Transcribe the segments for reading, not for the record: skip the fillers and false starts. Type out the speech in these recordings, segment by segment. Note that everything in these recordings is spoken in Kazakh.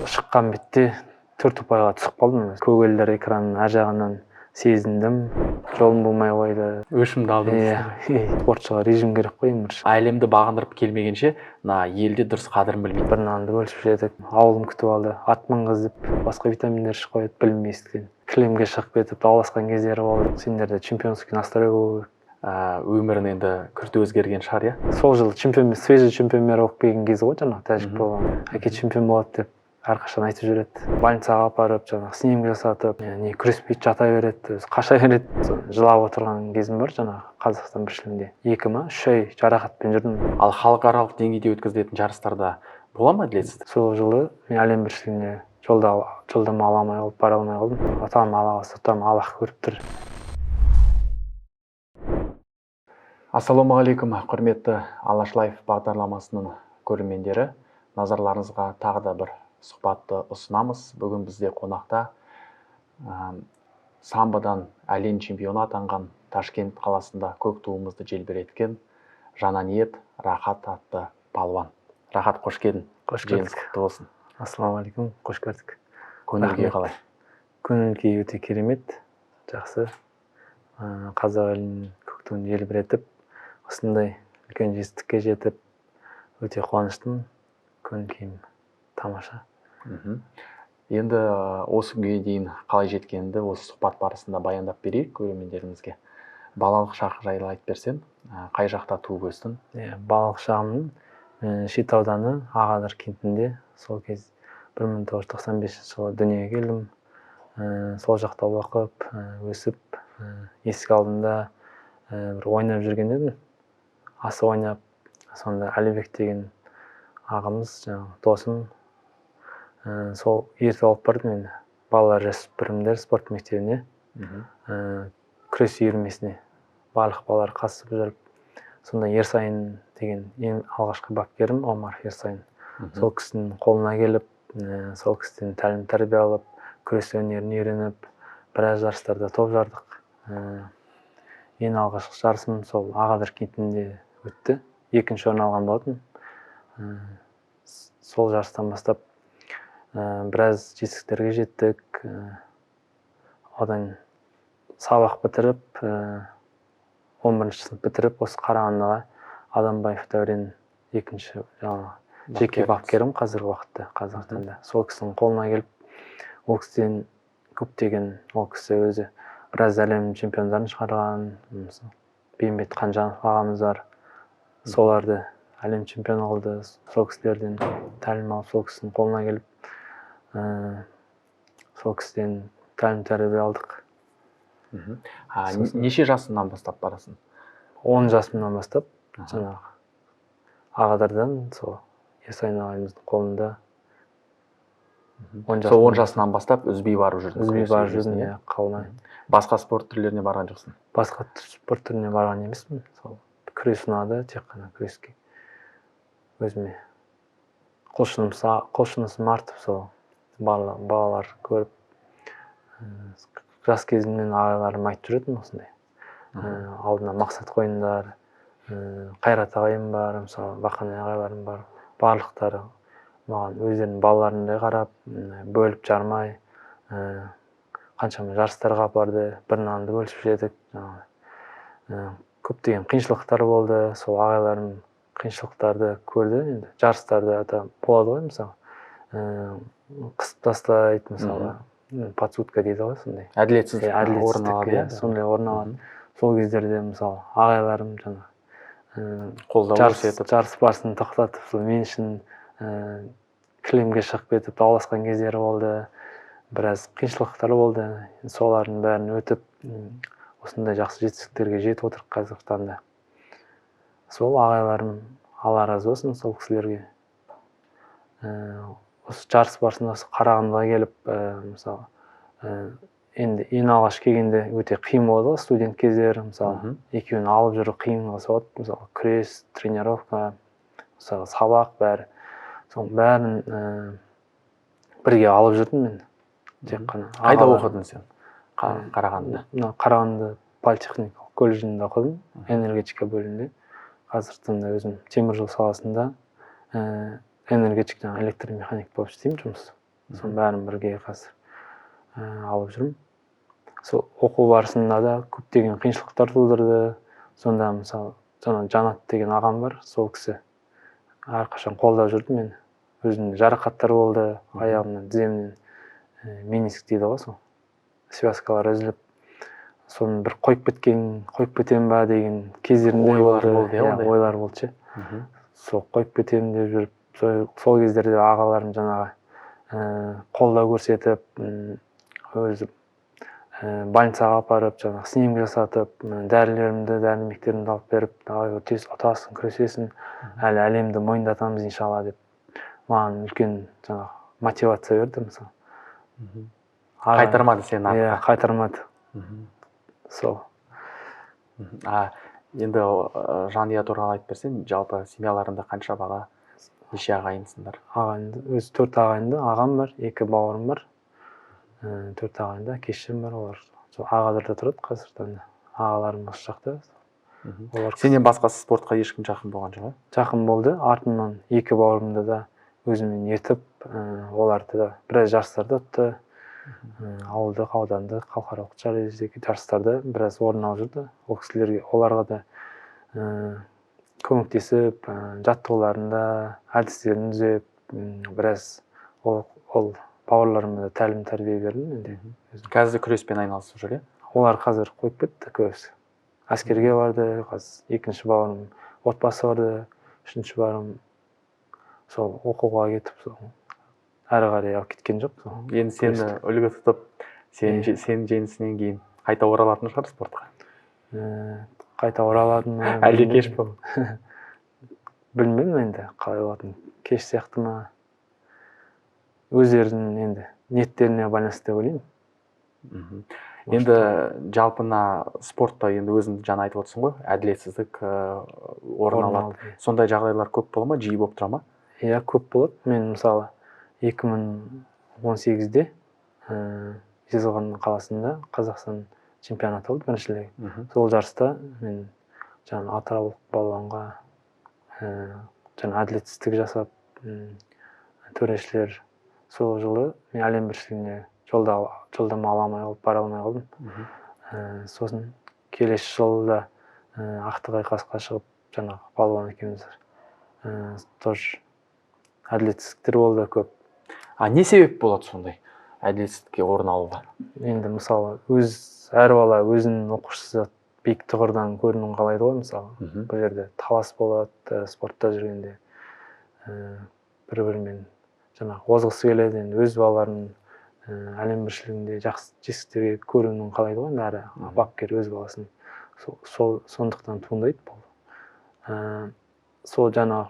шыққан бетте 4 ұпайға түсіп қалдым. Көгілдір экранның ар жағынан сезіндім. Жолым болмай қойды. Өшімді алдыңыз. Спортшыға режим керек қой бірінші. Әлемді бағындырып келмегенше, елде дұрыс қадірін білмейді. Bir нанды бөлісіп жедік. Ауылым күтіп алды. Ат мінгізіп, басқа витаминдер ішіп қойып, білместіктен. Кілемге шығып кетіп, дауласқан кездері болды. Сендерде чемпионский настрой болу керек. Өмірін енді күрт өзгерген шығар, иә? Сол жылы свежий чемпион мира болып келген кезі ғой, жаңағы тәжік болған. Әке чемпион болады деп әрқашан айтып жүреді. Больницаға апарып, жаңағы снимка жасатып, не күреспейді, жата береді, қаша береді. Жылап отырған кезім бар жаңағы Қазақстан біріншілігінде. 2-3 ай жарақатпен жүрдім. Ал халықаралық деңгейде өткізілетін жарыстарда бола ма әділетсіздік? Сол жылы мен әлем біріншілігіне жолдама ала алмай қалып, бара алмай қалдым. Атам Аллах көріп тұр. Ассалаумағалейкум, құрметті Алаш Лайф бағдарламасының көрермендері. Назарларыңызға тағы да бір сұхбатты ұсынамыз. Бүгін бізде қонақта самбодан әлем чемпионы атанған Ташкент қаласында көк туымызды желбіреткен Жананиет Рахат атты палуан. Рахат, қош келдің. Қош көрдік. Жеңіс құтты болсын. Ассалаумағалейкум, қош көрдік. Көңіл-күй қалай? Көңіл-күй өте керемет, жақсы. Қазақ елінің көк туын желбіретіп, осындай үлкен жетістікке жетіп, өте қуаныштымын. Көңіл-күйім тамаша. Енді осы күнге дейін қалай жеткеніңді осы сұхбат барысында баяндап берейік көрермендерімізге. Балалық шақ жайлы айтып берсең, қай жақта туып өстің? Балалық шағымның Шет ауданы Ағадыр кентінде сол кез 1995 жылы дүниеге келдім. Сол жақта оқып, өсіп, есік алдында бір ойнап жүрген едім. Асы ойнап, сонда Әлібек деген ағамыз, досым, сол ертіп алып барды мені балалар жасөспірімдер спорт мектебіне, күрес үйірмесіне барлық балалар қатысып жүріп, сонда Ерсайын деген ең алғашқы бапкерім Омар Ерсайын. Сол кісінің қолына келіп, сол кісіден тәлім тәрбие алып, күрес өнерін үйреніп, біраз жарыстарда топ жардық. Ең алғашқы жарысым сол Ағадыр кентінде өтті. 2-ші орын алған болатын. Сол жарыстан бастап біраз жетістіктерге жеттік. Одан сабақ бітіріп, 11-ші сынып бітіріп, осы Қарағандыға Адамбаев Дәурен екінші жеке бапкерім қазіргі уақытта Қазақстанда. Сол кісінің қолына келіп, ол кісіден көптеген, ол кісі өзі біраз әлем чемпиондарын шығарған, Бейімбет Қанжанов ағамыз бар. Соларды әлем чемпион алды. Сол кісілерден тәлім алып, сол кісінің қолына келіп, сол кісіден тәлім тәрбие алдық. Неше жасыңнан бастап барасың? 10 жасымнан бастап, жаңағы Ағадырдан сол Ерсайын ағамыздың қолында. Сол 10 жасынан бастап үзбей барып жүрдің? Үзбей барып жүрдім, қалмай. Басқа спорт түрлеріне барған жоқсың? Басқа спорт түріне барған емеспін. Сол күрес ұнады, тек қана күреске. Өзіме құлшынысым артып, сол балалар көріп, жас кезімнен ағайларым айтып жүретін осындай. Алдына мақсат қойыңдар, Қайрат ағайым бар, мысалы Бақанай ағайларым бар. Барлықтары маған өздерінің балаларындай қарап, бөліп жармай, қаншама жарыстарға апарды, бір нанды бөлісіп жедік. Көптеген қиыншылықтар болды, сол ағайларым қиыншылықтарды көрді. Енді жарыстарда болады ғой, мысалы, қысып тастайды, мысалы, подсудка дейді ғой, сондай. Әділетсіздік сондай орын алады. Сол кездерде, мысалы, ағайларым жарыс барысын тоқтатып, сол мен үшін кілемге шығып кетіп, дауласқан кездері болды. Біраз қиыншылықтар болды. Солардың бәрін өтіп, осындай жақсы жетістіктерге жетіп отырық Қазақстанда. Сол ағайларым, Алла разы болсын сол кісілерге. Осы жарыс барысында Қарағандыға келіп, мысалы, енді ең алғаш келгенде өте қиын болды, студент кездері, мысалы, екеуін алып жүру қиын болады, мысалы, күрес, тренировка, мысалы, сабақ бәрі. Соның бәрін бірге алып жүрдім мен. Қайда оқыдың сен? Қарағандыда? Қарағанды политехникалық колледжінде оқыдым, энергетика бөлімінде. Қазіртында өзім темір жол саласында энергетик, электромеханик болып істеймін жұмыс. соның бәрін бірге қазір алып жүрмін. Сол оқу барысында да көптеген қиыншылықтар тудырды. Сонда мысалы жаңа Жанат деген ағам бар, сол кісі әрқашан қолдап жүрді мені. Өзімде жарақаттар болды, аяғымнан, тіземнен мениск дейді ғой, сол связкалар үзіліп, соны бір қойып кетем ба деген кездерінде болды, ойлар болды ше. Сол қойып кетемін деп жүріп, сол кездерде ағаларым жаңағы қолдау көрсетіп, өзі больницаға апарып, жаңағы снимка жасатып, дәрі-дәрмектерімді алып беріп, тез ұтасың, күресесің, әлі әлемді мойындатамыз иншалла деп маған үлкен жаңағы мотивация берді мысалы. Қайтармады сені артқа. Иә, қайтармады. Сол. Енді жанұя туралы айтып берсең, жалпы семьяларында қанша бала, неше ағайындысыңдар? Ағайынды, өзі 4 ағайынды, ағам бар, 2 бауырым бар. 4 ағайынды, әке-шешем бар, олар Ағадырда тұрады қазір. Ағаларым осы жақта. Сенен басқа спортқа ешкім жақын болған жоқ? Жақын болды. Артымнан 2 бауырымды да өзімен ертіп, оларды да біраз жарыстарда ұтты. Ауылдық, аудандық, халықаралық дәрежедегі жарыстарда біраз орын алып жүрді. Ол кісілерге, оларға да көмектесіп, жаттығуларында әдістерін түзеп, біраз ол бауырларыма да тәлім тәрбие бердім енді. Қазір күреспен айналысып жүр, Олар қазір қойып кетті көбісі. Әскерге барды, қазір 2-ші бауырым отбасы барды, 3-ші бауырым сол оқуға кетіп, сол әрі қарай алып кеткен жоқ. Енді сені үлгі тұтып, сенің жеңісінен кейін қайта оралатын шығар спортқа? Қайта оралатын ма? Әлде кеш пе? Білмеймін енді қалай болатын. Кеш сияқты ма? Өздерінің енді ниеттеріне байланысты деп ойлаймын. Енді жалпына спортта енді өзің жаңа айтып отырсың ғой, әділетсіздік орын алады. Сондай жағдайлар көп бола ма, жиі болып тұра ма? Иә, көп болады. Мен мысалы 2018-де Жезқазған қаласында Қазақстан чемпионаты болды, біріншілігі. Сол жарыста мен жаңа атыраулық балуанға жаңа әділетсіздік жасап, төрешілер сол жылы мен әлем біріншілігіне жолдама ала алмай қалып, бара алмай қалдым. Сосын келесі жылы да ақтық айқасқа шығып, жаңағы балуан екеуміз тоже әділетсіздіктер болды көп. Не себеп болады сондай әділетсіздікке орын алуға? Енді мысалы әр бала өзінің оқушысы биік тұғырдан көрінуін қалайды ғой, мысалы. Бұл жерде талас болады, спортта жүргенде бір-бірімен жаңағы озғысы келеді, енді өз балаларын әлем біріншілігінде жақсы жетістіктерге көрінуін қалайды ғой, әрі бапкер өз баласын. Сондықтан туындайды бұл. Сол жаңағы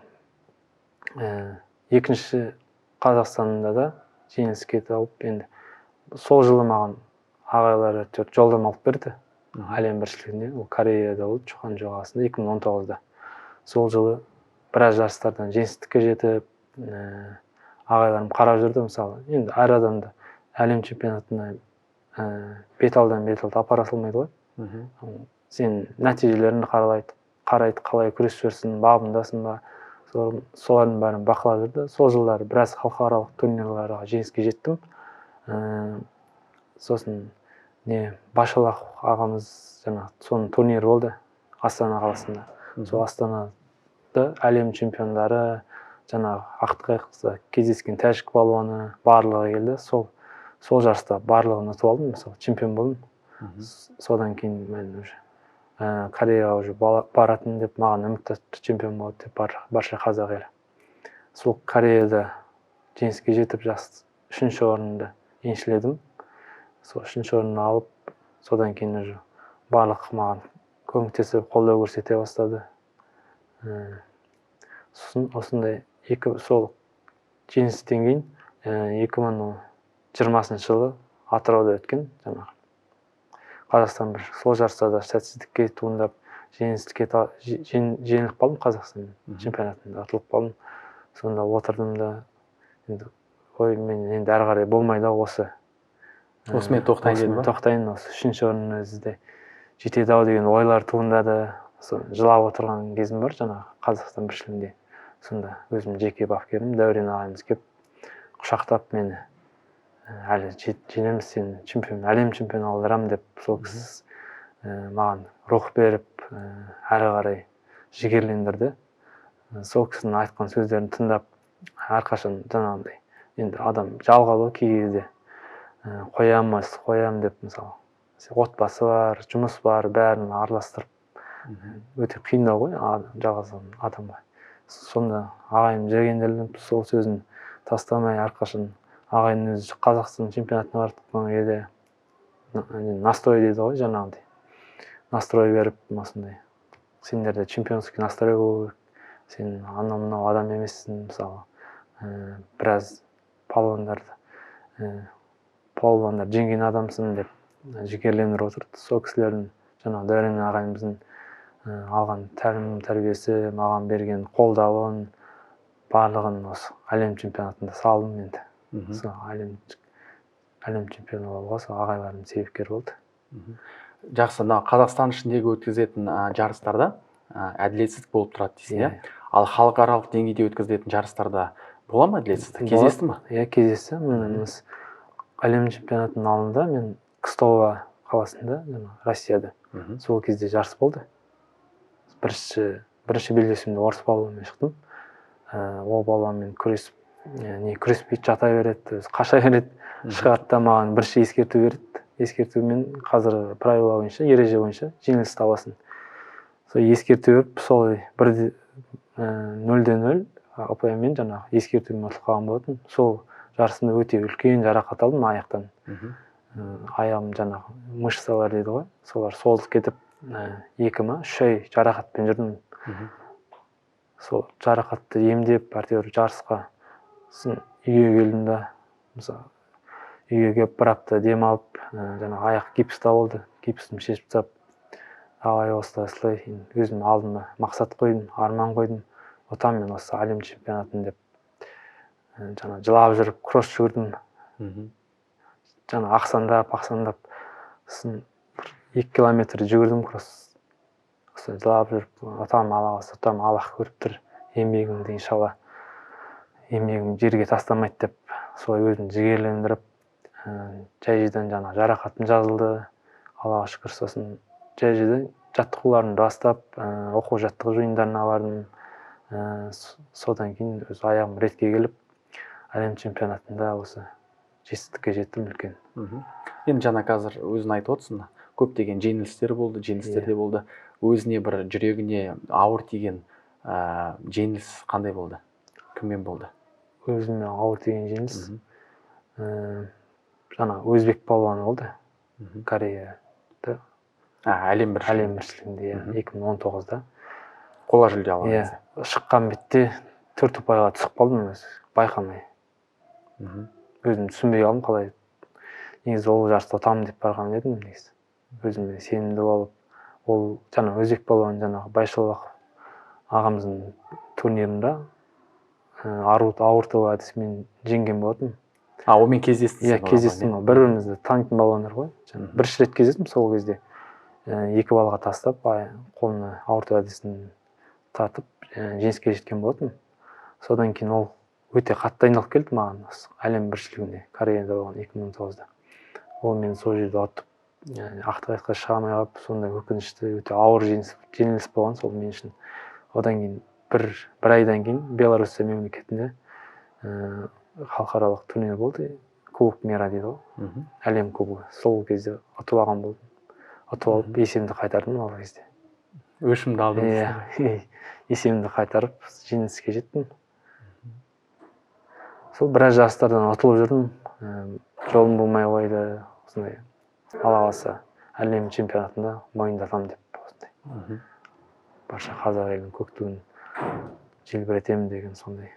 2-ші Қазақстанда да жеңіске тауып, енді сол жылы маған ағайлары жолдама алып берді әлем біріншілігіне. Ол Кореяда болды, Чухан жағасында 2019-да. Сол жылы біраз жарыстардан жеңістікке жетіп, ағайларым қарап жүрді мысалы. Енді әр адамды әлем чемпионатына бет-алдан апара салмайды ғой. Сен нәтижелеріңді қарайды, қалай күресіп жүрсің, бабындасың ба, солардың бәрін бақылап жүрді. Сол жылдары біраз халықаралық турнирларға жеңіске жеттім. Сосын Башалақ ағамыз соның турнирі болды Астана қаласында. Сол Астанада әлем чемпиондары, жаңағы ақтық айқаста кездескен тәжік балуаны барлығы келді. Сол жарыста барлығын ұтып алдым, мысалы, чемпион болдым. Содан кейін мен Кореяға уже баратын деп, маған үмітті чемпион болады деп барша қазақ елі. Сол Кореяда жеңіске жетіп, 3-ші орынды еншіледім. Сол 3-ші орынды алып, содан кейін уже барлық маған көмектесіп, қолдау көрсете бастады. Сосын осындай сол жеңістен кейін 2020 жылы Атырауда өткен жаңағы Қазақстан сол жарыста да сәтсіздікке туындап, жеңіліп қалдым Қазақстан чемпионатында, атылып қалдым. Сонда отырдым да, мен енді әрі қарай болмайды осы. Осымен тоқтайын, осы 3-ші орынның өзі де жетеді-ау деген ойлар туындады. Жылап отырған кезім бар жаңағы Қазақстан біріншілігінде. Сонда өзім жеке бапкерім Дәурен ағамыз келіп құшақтап мені әлі жеңеміз сені чемпион, әлем чемпионы алдырамын деп сол кісі маған рух беріп әрі қарай жігерлендірді. Сол кісінің айтқан сөздерін тыңдап әрқашан жаңағындай енді адам жалғау кей кезде қоямын деп, мысалы отбасы бар, жұмыс бар, бәрін араластырып өте қиындау ғой жалғыз адамға. Сонда ағайым жігерлендіріп сол сөзін тастамай әрқашан ағайын өзі Қазақстан чемпионатына барып жатқан кезде настрой дейді ғой, жаңағындай настрой беріп, осындай сендерде чемпионский настрой болу керек, сен анау-мынау адам емессің, мысалы біраз палуандар жеңген адамсың деп жігерлендіріп отырды. Сол кісілердің жаңағы Дәурен ағайымыздың алған тәлім тәрбиесі, маған берген қолдауын барлығын осы әлем чемпионатында салдым енді. Сол әлем чемпионы болуға сол ағайларым себепкер болды. Жақсы, мына Қазақстан ішіндегі өткізетін жарыстарда әділетсіздік болып тұрады дейсің, иә? Ал халықаралық деңгейде өткізілетін жарыстарда бола ма әділетсіздік? Кездесті ме? Иә, кездесті. Әлем чемпионатының алдында мен Кстово қаласында, Россияда, сол кезде жарыс болды. Бірінші белдесуімде орыс балуанмен шықтым. Ол балуанмен күреспейді, жата береді, қаша береді, шығады да маған бірінші ескерту береді. Ескертумен қазір правила бойынша, ереже бойынша жеңіліс табасың. Сол ескерту беріп, сол 0-0 ұпаймен жаңағы ескертумен ұтылып қалған болатын. Сол жарысында өте үлкен жарақат алдым аяқтан. Аяғым жаңағы мышцалар дейді ғой, солар солып кетіп, 2-3 ай жарақатпен жүрдім. Сол жарақатты емдеп, әйтеуір жарысқа үйге келдім да, мысалы үйге келіп бір апта демалып, жаңағы аяқ гипста болды, гипсімді шешіп тастап, ағай осылай өзім алдыма мақсат қойдым, арман қойдым, ұтамын мен осы әлем чемпионатын деп жаңа жылап жүріп кросс жүгірдім. Жаңа ақсандап 2 километр жүгірдім кросс. Жылап жүріп, ұтамын, Аллах көріп тұр, еңбегімді иншалла, еңбегім жерге тастамайды деп, солай өзімді жігерлендіріп, жай-жайдан жаңа жарақатым жазылды, Аллаға шүкір. Сосын жай-жайдан жаттығуларымды бастап, оқу-жаттығу жиындарына бардым. Содан кейін өз аяғым ретке келіп, әлем чемпионатында осы жетістікке жеттім үлкен. Енді жаңа қазір өзің айтып отырсың, көптеген жеңілістер болды, жеңілістер де болды. Өзіне бір жүрегіне ауыр тиген жеңіліс қандай болды? Кіммен болды? Өзіме ауыр тиген жеңіліс жаңа өзбек палуаны болды. Кореяда әлем біріншілігінде 2019-да қола жүлде алған. Шыққан бетте 4 ұпайға түсіп қалдым, байқамай. Өзім түсінбей қалдым қалай. Негізі ол жарыста ұтамын деп барған едім, негізі. Өзіме сенімді болып, ол жаңа өзбек палуаны жаңағы Байшолақ ағамыздың турнирында ауыр тобы әдісімен жеңген болатын. Онымен кездестің? Иә, кездестім. Бір-бірімізді танитын балуандар ғой. Бірінші рет кездестім сол кезде. 2 балға тастап, қолына ауыр тобы әдісін тартып, жеңіске жеткен болатын. Содан кейін ол өте қатты айналып келді маған әлем біріншілігінде, Кореяда болған 2019-да. Ол мені сол жерде ұтып, ақтық шыға алмай қалып, сондай өкінішті, өте ауыр жеңіліс болған сол мен үшін. Одан кейін бір айдан кейін Беларусь мемлекетінде халықаралық турнир болды, Кубок мира дейді ғой, әлем кубогы. Сол кезде ұтып алған болдым. Ұтып алып, есемді қайтардым ол кезде. Өшімді алдым. Есемді қайтарып, жеңіске жеттім. Сол біраз жарыстардан ұтылып жүрдім. Жолым болмай қойды. Осындай Алла қаласа әлем чемпионатында мойындатамын деп, осындай. Барша қазақ елінің көк туын желбіретемін деген сондай.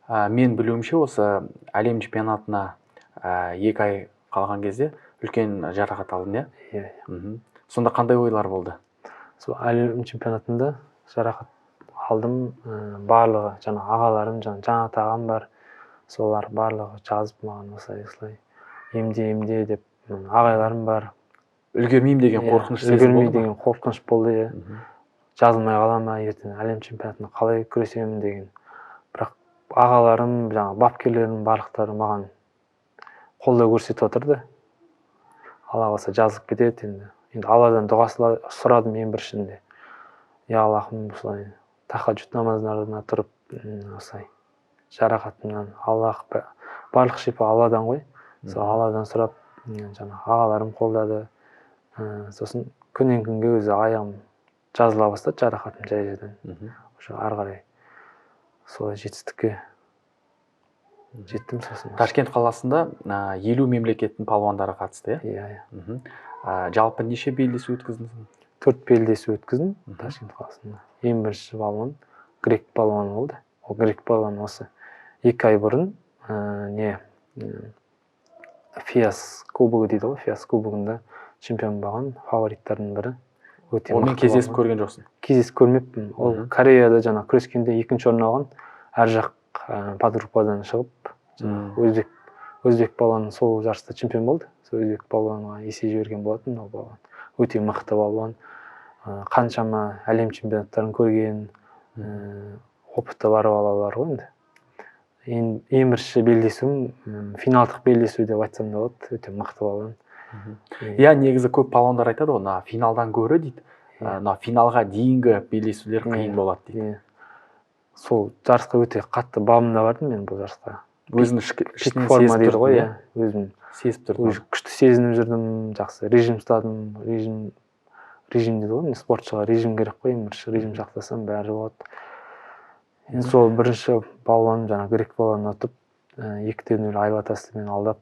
Мен білуімше осы әлем чемпионатына 2 ай қалған кезде үлкен жарақат алдың, иә? Сонда қандай ойлар болды? Сол әлем чемпионатында жарақат алдым. Барлығы жаңа ағаларым, жаңа ағам бар. Солар барлығы жазып маған осылай емде деп, ағайларым бар. Үлгермеймін деген қорқыныш сезім болды ма? Үлгермеймін деген қорқыныш болды. Жазылмай қала ма, ертең әлем чемпионатына қалай күресемін деген. Бірақ ағаларым, жаңа бапкерлерім барлықтары маған қолдау көрсетіп отырды. Алла қаласа жазылып кетеді енді алладан дұға сұрадым ең біріншінде. Я Аллахым, осылай тахаджуд намаздарына тұрып осылай жарақатымнан Аллах барлық шипа Алладан ғой. Сол Алладан сұрап жаңағы ағаларым қолдады. Сосын күннен күнге өзі аяғым жазыла бастады, жарақатым жай-жайдан. Уже ары қарай солай жетістікке жеттім. Сосын Ташкент қаласында 50 мемлекеттің палуандары қатысты, иә? Жалпы неше белдесу өткіздіңіз? 4 белдесу өткіздім Ташкент қаласында. Ең бірінші палуан грек палуаны болды. Ол грек палуан осы 2 ай бұрын Фиас кубогы дейді ғой, Фиас кубогында чемпион болған фавориттардың бірі. Онымен кездесіп көрген жоқсың? Кездесіп көрмеппін. Ол Кореяда жаңа күрескенде 2-ші орын алған. Әр жақ подгруппадан шығып, өзбек палуаны сол жарыста чемпион болды. Сол өзбек палуанға есе жіберген болатын. Ол палуан өте мықты палуан. Қаншама әлем чемпионаттарын көрген, опыты бар балалар ғой енді. Ең бірінші белдесуім финалдық белдесу деп айтсам да болады. Өте мықты палуан. Иә, негізі көп палуандар айтады ғой, финалдан гөрі дейді, финалға дейінгі белдесулер қиын болады дейді. Сол жарысқа өте қатты бабында бардым мен бұл жарысқа. Өзің ішкі форма дейді ғой, өзім сезіп тұрдым. Күшті сезініп жүрдім, жақсы режим ұстадым. Режим дейді ғой, спортшыға режим керек қой, режим сақтасам бәрі болады. Енді сол бірінші палуан жаңа грек палуанын ұтып, 2-0 айла тастымен алдап,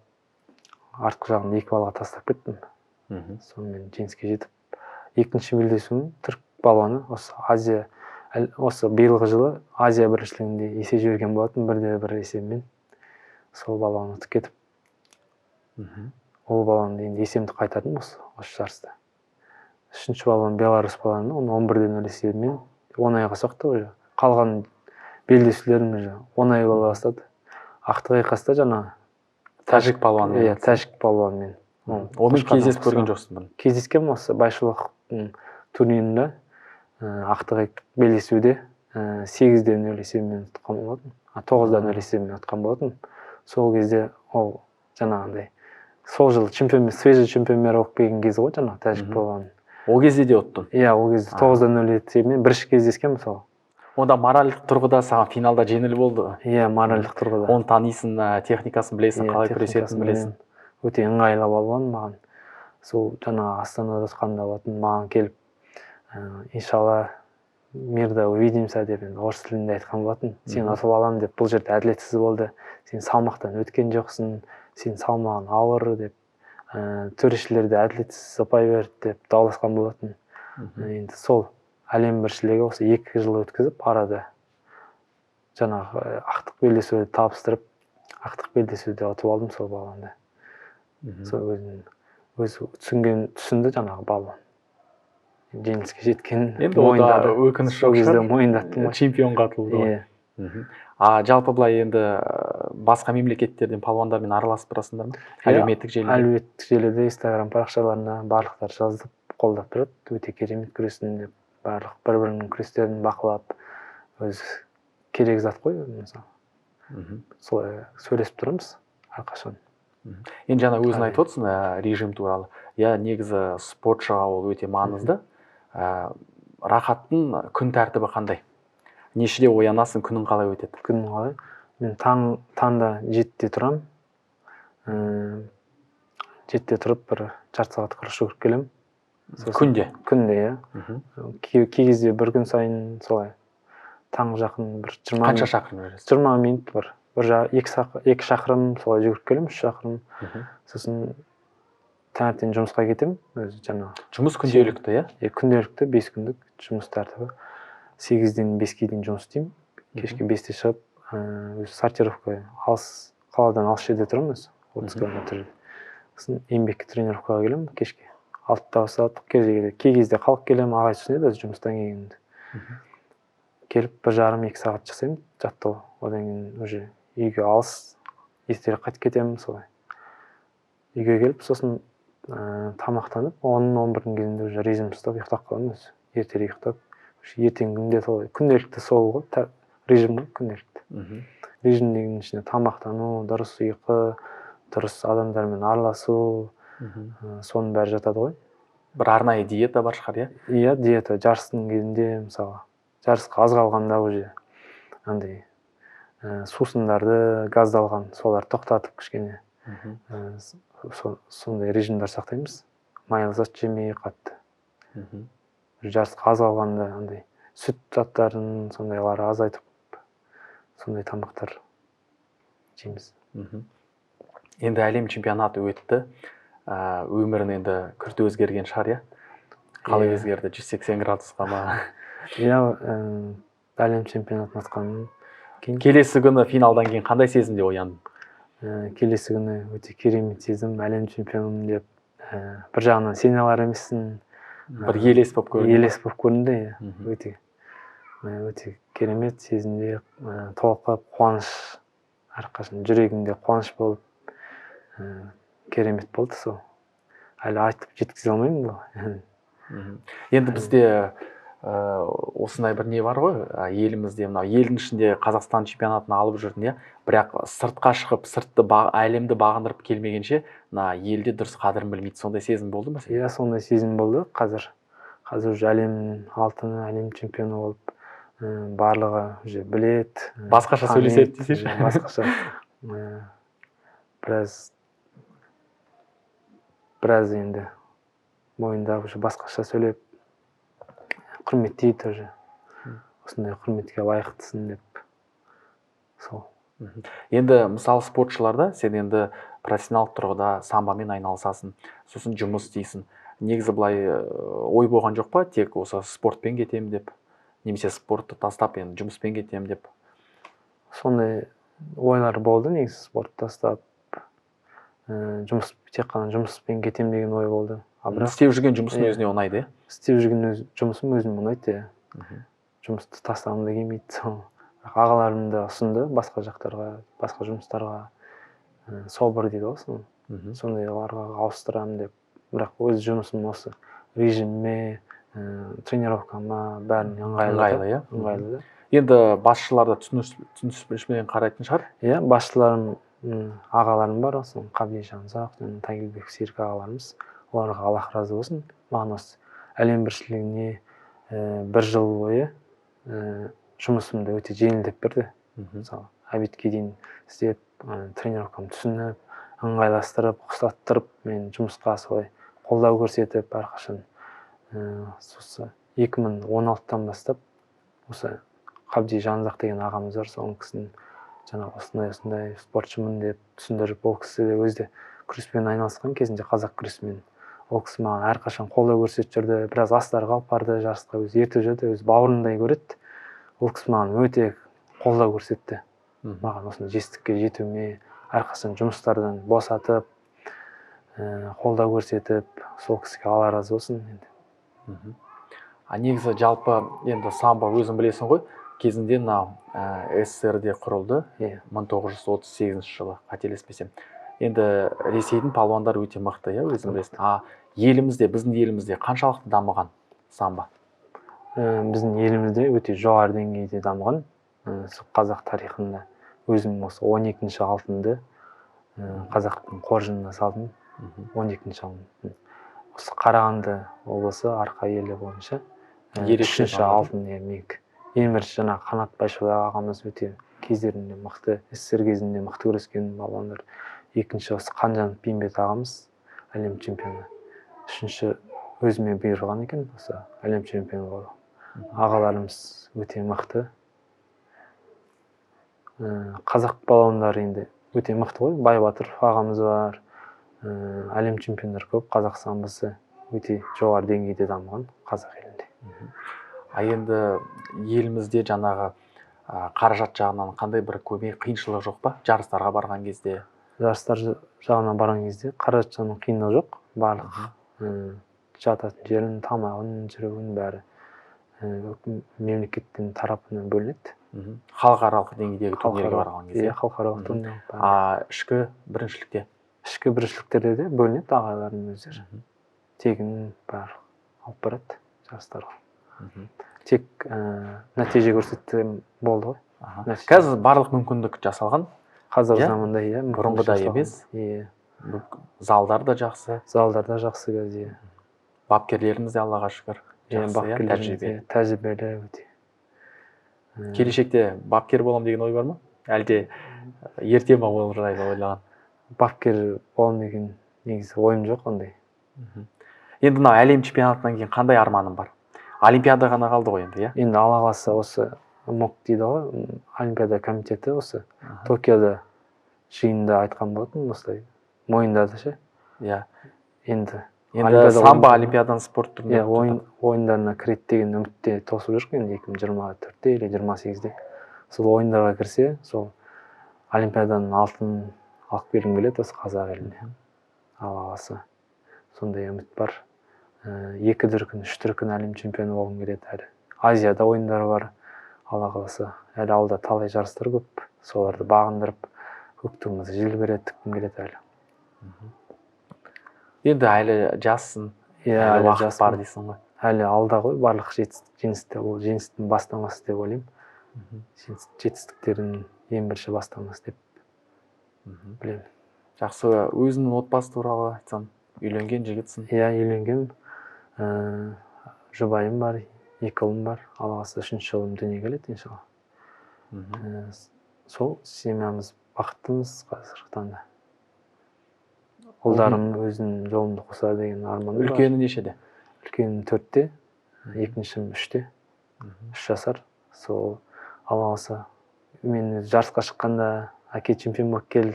артқы жағында 2 балға тастап кеттім. Сонымен жеңіске жетіп, екінші белдесуім түрік палуаны осы биылғы жылы Азия біріншілігінде есе жіберген болатын, 1-1 есебімен. Сол палуан ұтып кетіп, ол палуанды енді есемді қайтардым осы жарыста. Үшінші палуан Беларусь палуаны, оны 11-0 есебімен оңайға соқты уже. Қалған белдесулерім уже оңай бола бастады. Ақтық айқаста жаңа тәжік палуаны. Иә, тәжік палуанмен. Онымен кездесіп көрген жоқсың бұрын? Кездескенмін осы Байшолақтың турнирінде. Ақтық белдесуде 8-0 есебімен ұтқан болатын. 9-0 есебімен ұтқан болатын. Сол кезде ол жаңағындай сол жылы свежий чемпион мира болып келген кезі ғой жаңағы тәжік палуаны. Ол кезде де ұттың? Иә, ол кезде 9-0 есебімен бірінші кездескенмін сол. Онда моральдық тұрғыда саған финалда жеңіл болды? Иә, моральдық тұрғыда. Оны танисың, техникасын білесің, қалай күресетінін білесің. Өте ыңғайлы болған маған. Сол жаңағы Астанада ұтқанда болатын, маған келіп, иншалла мирда увидимся деп орыс тілінде айтқан болатын. Сен ұтып аламын деп, бұл жерде әділетсіз болды. Сен салмақтан өткен жоқсың, сен салмағың ауыр деп, төрешілерде әділетсіз ұпай берді деп дауласқан болатын. Енді сол әлем біріншілігі осы 2 жыл өткізіп, арада жаңағы ақтық белдесуді табыстырып, ақтық белдесуде ұтып алдым сол палуанды. Сол өзі түсінді жаңағы палуан. Жеңіске жеткенін мойындады. Енді өкініш жоқ шығар, чемпионға атылды. Жалпы былай енді басқа мемлекеттерден палуандармен араласып тұрасыңдар ма? Әлеуметтік желіде? Әлеуметтік желіде, Инстаграм парақшаларына барлықтар жазып, қолдап тұрады. Өте керемет күрестің деп, барлық бір-бірінің күрестерін бақылап, өз керек зат қой, мысалы. Солай сөйлесіп тұрамыз әрқашан. Енді жаңа өзің айтып отырсың режим туралы. Негізі спортшыға ол өте маңызды. Рахаттың күн тәртібі қандай? Нешеде оянасың, күнің қалай өтеді? Күнің қалай? Мен таңда 7-те тұрам. 7-те тұрып, бір жарты сағат құрыш жүгіріп келем. Күнде? Күнде, иә. Кей кезде бір күн сайын солай. Таң жақын бір 20 минут. Қанша шақырым жүресің? 20 минут бір. 2 шақырым солай жүгіріп келем, 3 шақырым. Сосын таңертең жұмысқа кетем. Жұмыс күнделікті, иә? Күнделікті 5 күндік жұмыс тәртібі. 8-ден 5-ке дейін жұмыс істеймін. Кешке 5-те шығып, сортировка қаладан алыс жерде тұрамыз, 30 км. Сосын еңбекке тренировкаға келем кешке. 6-та бастап, кей кезде қалып келем, ағай түсінеді өзі жұмыстан келгенімді. Келіп 1,5-2 сағат жасаймын жаттығу. Одан кейін уже үйге алыс, ертерек қайтып кетемін солай. Үйге келіп, сосын тамақтанып, 10-11-дің кезінде уже режим ұстап ұйықтап қаламын өзі. Ертерек ұйықтап, ертеңгі күнде солай. Күнделікті сол ғой, режим ғой күнделікті. Режим деген ішінде тамақтану, дұрыс ұйқы, дұрыс адамдармен араласу, соның бәрі жатады ғой. Бір арнайы диета бар шығар, иә? Иә, диета жарыстың кезінде, мысалы, жарысқа аз қалғанда уже андай сусындарды, газдалған солар тоқтатып кішкене сондай режимдер сақтаймыз. Майлы зат жемей қатты. Жарысқа аз қалғанда андай сүт заттарын сондайлар азайтып, сондай тамақтар жейміз. Енді әлем чемпионаты өтті. Өмірің енді күрт өзгерген шығар, иә? Қалай өзгерді? 180 градусқа ма? Иә, әлем чемпионатын ұтқаннан кейін. Келесі күні финалдан кейін қандай сезімде ояндың? Келесі күні өте керемет сезім, әлем чемпионымын деп. Бір жағынан сене алар емессің. Бір елес болып көрінді. Елес болып көрінді, өте керемет сезімде, толқып, қуаныш, әрқашан жүрегімде қуаныш болып, керемет болды сол. Әлі айтып жеткізе алмаймын ғой. Енді бізде осындай бір не бар ғой, елімізде, мынау елдің ішінде Қазақстан чемпионатын алып жүрдің, иә? Бірақ сыртқа шығып, әлемді бағындырып келмегенше, елде дұрыс қадірін білмейді. Сондай сезім болды ма сен? Иә, сондай сезім болды. Қазір уже әлемнің алтыны, әлем чемпионы болып, барлығы уже білет. Басқаша сөйлеседі десейші. Басқаша. Біраз енді мойындап уже басқаша сөйлеп, құрметтейді уже. Осындай құрметке лайықтысың деп. Сол. Енді мысалы спортшыларда сен енді профессионалдық тұрғыда самбамен айналысасың, сосын жұмыс істейсің. Негізі былай ой болған жоқ па, тек осы спортпен кетем деп, немесе спортты тастап енді жұмыспен кетем деп? Сондай ойлар болды, негізі спортты тастап, тек қана жұмыспен кетем деген ой болды. Істеп жүрген жұмысың өзіне ұнайды, иә? Істеп жүрген жұмысым өзіме ұнайды, жұмысты тастағым да келмейді. Ағаларым да ұсынды басқа жақтарға, басқа жұмыстарға, собыр дейді ғой, сондайларға ауыстырамын деп. Бірақ өз жұмысым осы режиміме, тренировкама бәріне ыңғайлы, иә? Ыңғайлы. Енді басшылар да түсініспеушілікпен қарайтын шығар? Иә, басшыларым, ағаларым бар, осы Қабдеш Жанұзақ, Тагилбек Серік ағаларымыз. Оларға Аллах разы болсын. Маған осы әлем біріншілігіне 1 жыл бойы жұмысымды өте жеңілдеп берді. Мысалы, обедке дейін істеп, тренировкамды түсініп, ыңғайластырып, ұқсаттырып, мен жұмысқа солай қолдау көрсетіп, әрқашан осы 2016-тан бастап осы Қабдеш Жанұзақ деген ағамыз бар, сол кісінің жаңағы осындай спортшымын деп түсіндіріп, ол кісі де өзі күреспен айналысқан кезінде, қазақ күресімен. Ол кісі маған әрқашан қолдау көрсетіп жүрді, біраз астарға алып барды, жарысқа өзі ертіп жүрді, өзі бауырындай көреді. Ол кісі маған өте қолдау көрсетті. Маған осындай жетістікке жетуіме, әрқашан жұмыстардан босатып, қолдау көрсетіп, сол кісіге Алла разы болсын енді. Негізі жалпы енді самбо өзің білесің ғой, кезінде СССР-де құрылды, 1938 жылы, қателеспесем. Енді Ресейдің палуандары өте мықты, иә, өзің білесің. Елімізде, біздің елімізде қаншалықты дамыған самбо? Біздің елімізде өте жоғары деңгейде дамыған. Қазақ тарихында өзім осы 12-ші алтынды қазақтың қоржынына салдым. 12-ші алтын. Осы Қарағанды облысы Арқа елі бойынша 3-ші алтын менікі. Ең бірінші жаңағы Қанат Байшода ағамыз өте кездерінде мықты, СССР кезінде мықты күрескен балуандар. Екінші осы Қанжанов Бейімбет ағамыз әлем чемпионы. Үшінші өзіме бұйырған екен, осы әлем чемпионы болу. Ағаларымыз өте мықты. Қазақ балуандары енді өте мықты ғой. Байбатыров ағамыз бар. Әлем чемпиондар көп. Қазақ самбосы өте жоғары деңгейде дамыған қазақ елінде. Енді елімізде жаңағы қаражат жағынан қандай бір көмек, қиыншылық жоқ па? Жарыстарға барған кезде? Жарыстар жағынан барған кезде қаражат жағынан қиындық жоқ. Барлық жататын жерін, тамағын, жүруін бәрі мемлекеттің тарапынан бөлінеді. Халықаралық деңгейдегі турнирге барған кезде? Иә, халықаралық турнир. Ішкі біріншілікте? Ішкі біріншіліктерде де бөлінеді ағайлардың өздері. Тегін барлық алып барады жарыстарға. Тек нәтиже көрсетті болды ғой. Қазір барлық мүмкіндік жасалған. қазіргі Иә? заманда иә Бұрынғыдай мүмкіншілік емес. иә Залдар да жақсы, залдар да жақсы қазір иә бапкерлеріміз де Аллаға шүкір жақсы, бапкерлеріміз тәжірибе. тәжірибелі өте Келешекте бапкер боламын деген ой бар ма? Әлде ерте ма ол жайлы ойлаған? бапкер боламын деген негізі ойым жоқ ондай. Енді мына әлем чемпионатынан кейін қандай арманым бар? Олимпиада ғана қалды ғой енді, иә? Енді Алла қаласа осы МОК дейді ғой, Олимпиада комитеті осы Токиода жиында айтқан болатын осылай мойындады ше. Иә. Енді Самбо олимпиаданың спорт түрінде. ойындарына кіреді деген үмітте тосып жүрік енді 2024-те или 28-де. Сол ойындарға кірсе, сол олимпиаданың алтынын алып келгім келеді осы қазақ еліне. Алла қаласа. Сондай үміт бар. 2 дүркін, 3 дүркін әлем чемпионы болғым келеді әлі. Азияда ойындары бар. Алла қаласа. Әлі алда талай жарыстар көп. Соларды бағындырып, көк туымызды желбіретіп келеді әлі. Енді әлі жассың. Әлі уақыт бар дейсің ғой. Әлі алда ғой барлық жеңістер, ол жеңістің бастамасы деп ойлаймын. Жетістіктердің ең бірінші бастамасы деп білемін. Жақсы, өзіңнің отбасы туралы айтсам, үйленген жігітсің. Иә, үйленгем. Жұбайым бар, 2 ұлым бар. Алла қаласа 3-ші ұлым дүниеге келеді иншалла. Сол семьямыз бақыттымыз қазіргі таңда. Ұлдарым өзінің жолымды қоса деген арманым бар. Үлкені нешеде? Үлкенім 4-те, екіншім 3-те. 3 жасар. Сол Алла қаласа мен жарысқа шыққанда әке чемпион болып кел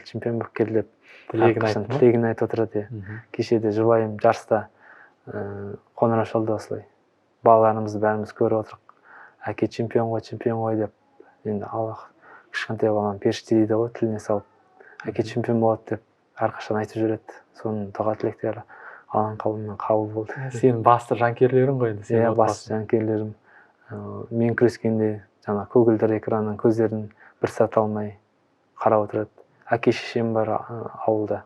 деп тілегін айтып отырады. Кешеде жұбайым жарыста қоңырау шалды осылай. Балаларымызды бәріміз көріп отырық. Әке чемпион ғой деп. Енді Аллах кішкентай балам періште дейді ғой, тіліне салып. Әке чемпион болады деп әрқашан айтып жүреді. Соның дұға тілектері Алланың қалауымен қабыл болды. Сенің басты жанкүйерлерің ғой енді. Иә, басты жанкүйерлерім. Мен күрескенде жаңа көгілдір экраннан көздерін бір сәт алмай қарап отырады. Әке шешем бар ауылда.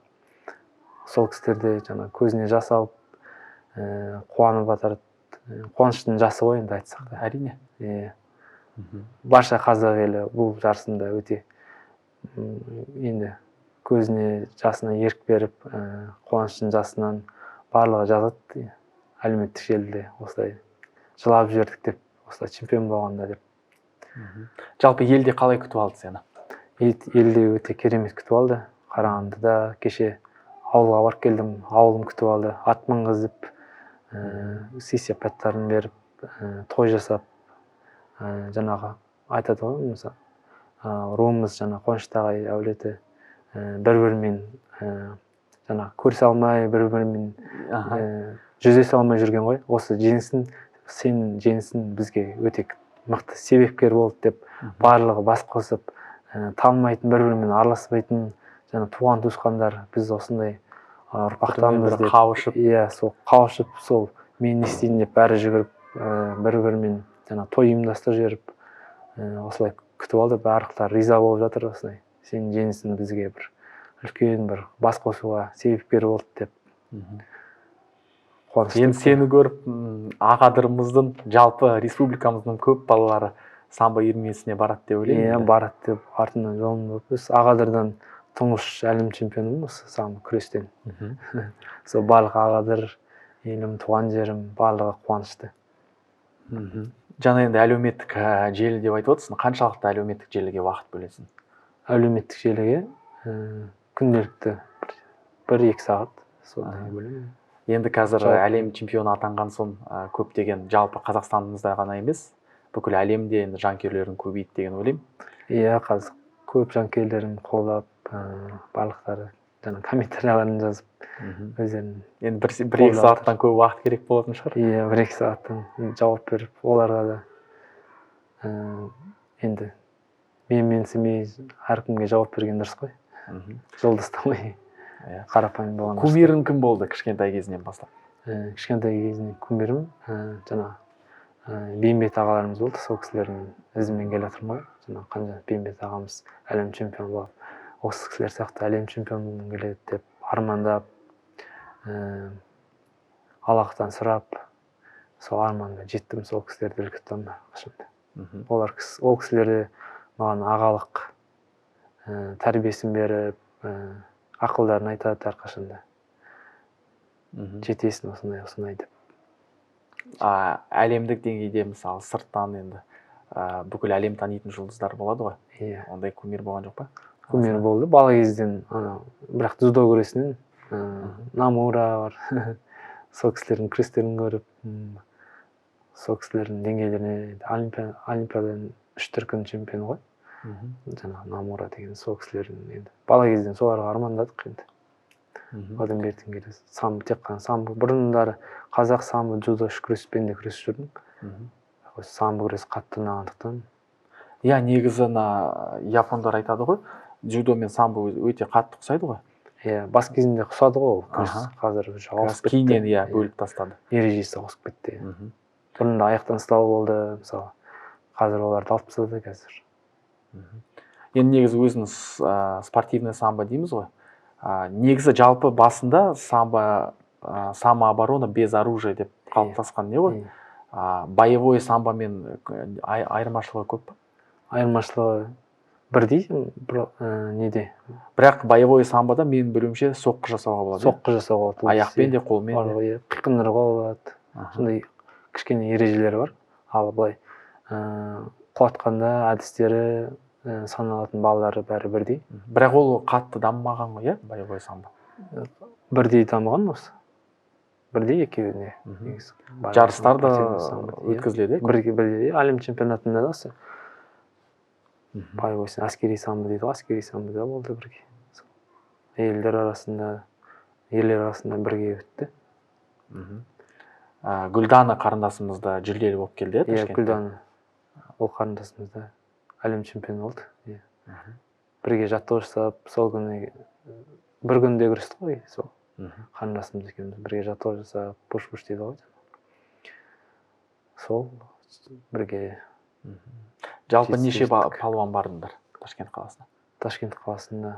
Сол кісілерде жаңа көзіне жас алып, қуанып жатады. Қуаныштың жасы ғой енді айтсақ та. Әрине. Барша қазақ елі бұл жарысында өте енді көзіне жасына ерік беріп, қуаныштың жасынан барлығы жазады әлеуметтік желіде осылай жылап жібердік деп, осылай чемпион болғанда деп. Жалпы елде қалай күтіп алды сені? Елде өте керемет күтіп алды. Қарағандыда кеше ауылға барып келдім, ауылым күтіп алды. Ат мінгізіп, сый-сияпаттарын беріп, той жасап, жаңағы айтады ғой, мысалы, руымыз жаңа қоныштағай әулеті бір-бірімен жаңа көрісе алмай, бір-бірімен жүздесе алмай жүрген ғой. Осы сенің жеңісің бізге өте мықты себепкер болды деп барлығы бас қосып, танымайтын, бір-бірімен араласпайтын жаңа туған туысқандар біз осындай ұрпақтанбыз деп қауышып. Иә, сол қауышып, сол мен не істейін деп бәрі жүгіріп, бір-бірімен жаңа той ұйымдастырып жіберіп, осылай күтіп алды. Барлықтары риза болып жатыр осылай. Сенің жеңісің бізге бір үлкен бір бас қосуға себепкер болды деп. Енді сені көріп, ағадырымыздың, жалпы республикамыздың көп балалары самбо үйірмесіне барады деп ойлаймын. Иә, барады деп артынан жолым болып. Біз ағадырдан тұңғыш әлем чемпионымыз самбо күрестен. Сол барлық ағадыр, елім, туған жерім, барлығы қуанышты. Жаңа енді әлеуметтік желі деп айтып отырсың. Қаншалықты әлеуметтік желіге уақыт бөлесің? Әлеуметтік желіге күнделікті 1-2 сағат сондай бөлемін. Енді қазір әлем чемпионы атанған соң көптеген жалпы Қазақстанымызда ғана емес, бүкіл әлемде енді жанкүйерлердің көбейді деген ойлаймын. Иә, қазір көп жанкүйерлерім қолдап, барлықтары жаңа комментарияларын жазып, өздерінің. Енді 1-2 сағаттан көп уақыт керек болатын шығар. Иә, 1-2 сағаттан жауап беріп, оларға да енді менсімей әркімге жауап берген дұрыс қой. Жолдастамай. Қарапайым болған. Кумирің кім болды кішкентай кезінен бастап? Кішкентай кезінен кумирім жаңа Бейімбет ағаларымыз болды. Сол кісілердің ізімен келе жатырмын ғой. Жаңа Қанжан Бейімбет ағамыз әлем чемпионы болып, осы кісілер сияқты әлем чемпионы келеді деп армандап, Аллахтан сұрап, сол арманға жеттім. Сол кісілерді үлгі тұтамын қашанда. Ол кісілерде маған ағалық тәрбиесін беріп, ақылдарын айтады әрқашанда. Жетесің осындай деп. Әлемдік деңгейде мысалы сырттан енді бүкіл әлем танитын жұлдыздар болады ғой. Иә. Ондай кумир болған жоқ па? Кумир болды бала кезден, бірақ дзюдо күресінен Намура бар. Сол кісілердің күрестерін көріп, сол кісілердің деңгейлеріне олимпиададан 3 дүркін чемпионы ғой. Жаңағы Намура деген сол кісілердің енді бала кезден соларға армандадық енді. Одан бертін келесі тек қана самбо. Бұрындары қазақ самбо, дзюдо, күреспен де күресіп жүрдім. Самбо күрес қатты ұнағандықтан. Иә, негізі япондар айтады ғой, дзюдо мен самбо өте қатты ұқсайды ғой. Иә, бас кезінде ұқсады ғой ол күрес. Қазір ауысып кетті. Кейіннен бөліп тастады. Ережесі ауысып кетті. Бұрында аяқтан ұстау болды, мысалы. Қазір оларды алып тастады қазір. Енді негізі өзіңіз спортивный самбо дейміз ғой. Негізі жалпы басында самооборона без оружия деп қалыптасқан не ғой? Боевой самбомен айырмашылығы көп па? Айырмашылығы бірдей, неде? Бірақ боевой самбода менің білуімше соққы жасауға болады. Соққы жасауға болады. Аяқпен де, қолмен де. Қиқындыруға болады. Сондай кішкене ережелері бар. Ал былай құлатқанда әдістері саналатын балалары бәрі бірдей. Бірақ ол қатты дамымаған ғой, боевой самбо? Бірдей дамыған осы. Бірдей екеуіне. Жарыстар да өткізіледі? Бірдей, әлем чемпионатында да осы. Боевой әскери самбо дейді ғой, әскери самбо да болды бірге. Ерлер арасында бірге өтті. Гүлдана қарындасымыз да жүлделі болып келді, Ташкентте? Иә, Гүлдана. Ол қарындасымыз да әлем чемпионы болды. Бірге жаттығу жасап, сол күні бір күнде күрестік қой, сол қарындасымыз екеуміз бірге жаттығу жасап, пуш-пуш дейді ғой. Сол бірге. Жалпы неше палуан бардыңдар Ташкент қаласына? Ташкент қаласында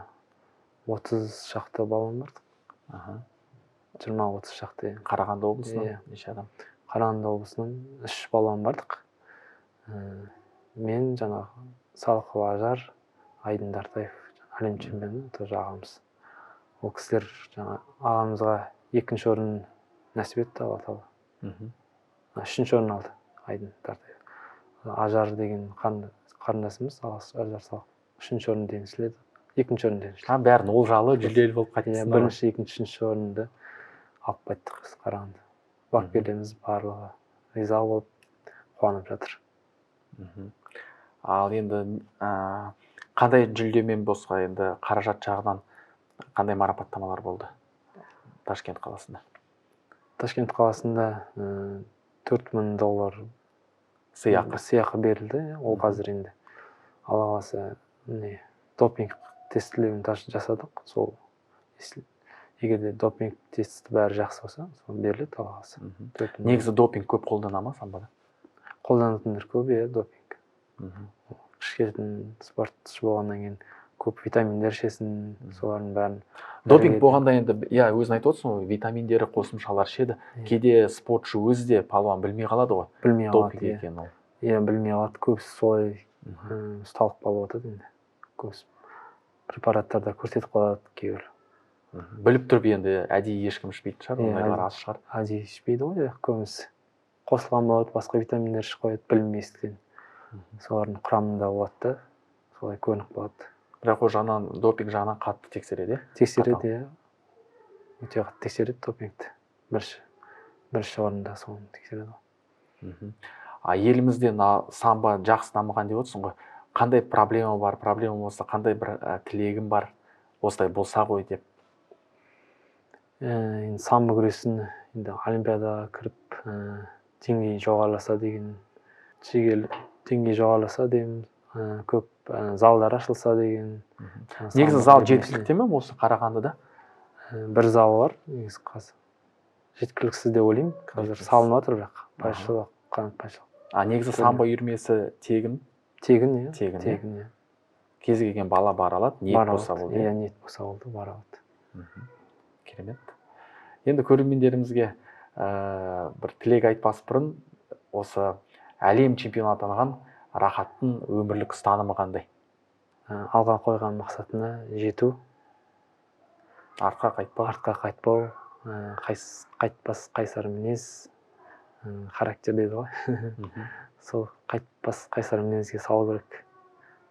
30 шақты балуан бардық. 20-30 шақты. Қарағанды облысынан неше адам? Қарағанды облысынан 3 балуан бардық. Мен жаңағы Салықова Ажар, Айдын Дартаев, әлем чемпионы, тоже ағамыз. Ол кісілер ағамызға 2-ші орын нәсіп етті, Алла тағала. 3-ші орын алды Айдын Дартаев. Ажар деген қарындасымыз, Ажар Салық, 3-ші орын еншіледі, 2-ші орын еншіледі. Бәрін олжалы, жүлделі болып қайтесің. 1-ші, 2-ші, 3-ші орынды алып қайттық Қарағанды. Бапкерлеріміз барлығы риза болып қуанып жатыр. Ал енді қандай жүлдемен босқа енді қаражат жағынан қандай марапаттамалар болды Ташкент қаласында? Ташкент қаласында $4000 сыйақы берілді. Ол қазір енді Алла қаласа допинг тестілеуін жасадық. Сол егер де допинг тесті бәрі жақсы болса, сол беріледі Алла қаласа. Негізі допинг көп қолдана ма самбода? Қолданатындар көп, допинг. Кішкентай спортшы болғаннан кейін көп витаминдер ішесің, солардың бәрін. Допинг болғанда енді, өзің айтып отырсың ғой, витаминдері қосымшалар ішеді. Кейде спортшы өзі де палуан білмей қалады ғой. Білмей қалады, екен ол. Білмей қалады. Көбісі солай ұсталып қалып отыр енді. Көбісі препараттарда көрсетіп қалады кейбір. Біліп тұрып енді әдейі ешкім ішпейтін шығар, ондайлар аз шығар. Әдейі ішпейді ғой, көбісі. Қосылған болады, басқа витаминдер ішіп қояды, білместіктен. Солардың құрамында болады да, солай көрініп қалады. Бірақ ол жағынан, допинг жағынан қатты тексереді? Тексереді, өте қатты тексереді допингті. Бірінші орында соны тексереді. Елімізде самбо жақсы дамыған деп отырсың ғой. Қандай проблема бар, проблема болса, қандай бір тілегім бар, осылай болса ғой деп? Самбо күресін олимпиадаға кіріп, деңгей жоғарыласа деген, деңгей жоғарыласа деген, көп залдар ашылса деген. Негізі зал жеткілікті ме осы Қарағандыда? Бір зал бар, негізі қазір. Жеткіліксіз деп ойлаймын. Қазір салынып жатыр, бірақ пайшылық, қанат пайшылық. Негізі самбо үйірмесі тегін? Тегін. Кез келген бала бара алады, ниет болса болды. Ниет болса болды, бара алады. Керемет. Енді көрермендерімізге бір тілек айтпас бұрын, осы әлем чемпионы атанған Рахаттың өмірлік ұстанымы қандай? алға қойған мақсатына жету, артқа қайтпау, қайтпас қайсар мінез, характер дейді ғой. Сол қайтпас қайсар мінезге салу керек.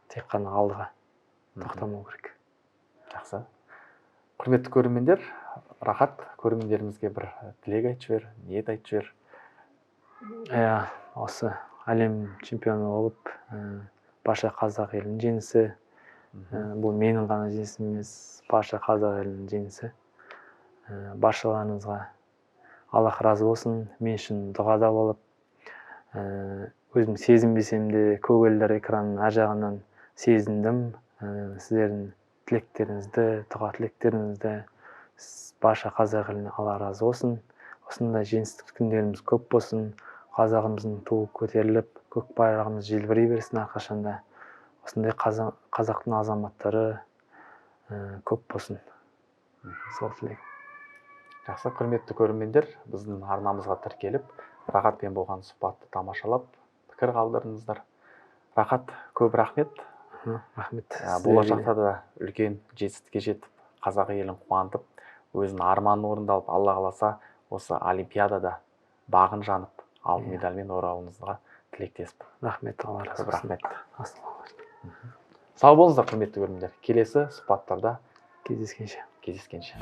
Тек қана алдыға тоқтамау керек. Жақсы. Құрметті көрермендер, Рахат көрермендерімізге бір тілек айтып жібер, ниет айтып жібер. Осы әлем чемпионы болып, барша қазақ елінің жеңісі. Бұл менің ғана жеңісім емес, барша қазақ елінің жеңісі. Баршаларыңызға Аллах разы болсын. Мен үшін дұғада болып, өзім сезінбесем де көгілдір экранның ар жағынан сезіндім. Сіздердің тілектеріңізді, дұға тілектеріңізді, барша қазақ еліне Алла разы болсын. Осындай жеңістік күндеріміз көп болсын. Қазағымыздың туы көтеріліп, көк байрағымыз желбірей берсін әрқашанда. Осындай қазақтың азаматтары көп болсын. Сол тілек. Жақсы, құрметті көрермендер, біздің арнамызға тіркеліп, Рахатпен болған сұхбатты тамашалап, пікір қалдырыңыздар. Рахат, көп рахмет. Рахмет. Болашақта да үлкен жетістікке жетіп, қазақ елін қуантып, өзінің арманы орындалып, Алла қаласа, осы олимпиадада бағын жанып, алтын медальмен оралуыңызға тілектеспін. Рахмет, Алла разы болсын. Рахмет. Сау болыңыздар, құрметті көрермендер. Келесі сұхбаттарда кездескенше. Кездескенше.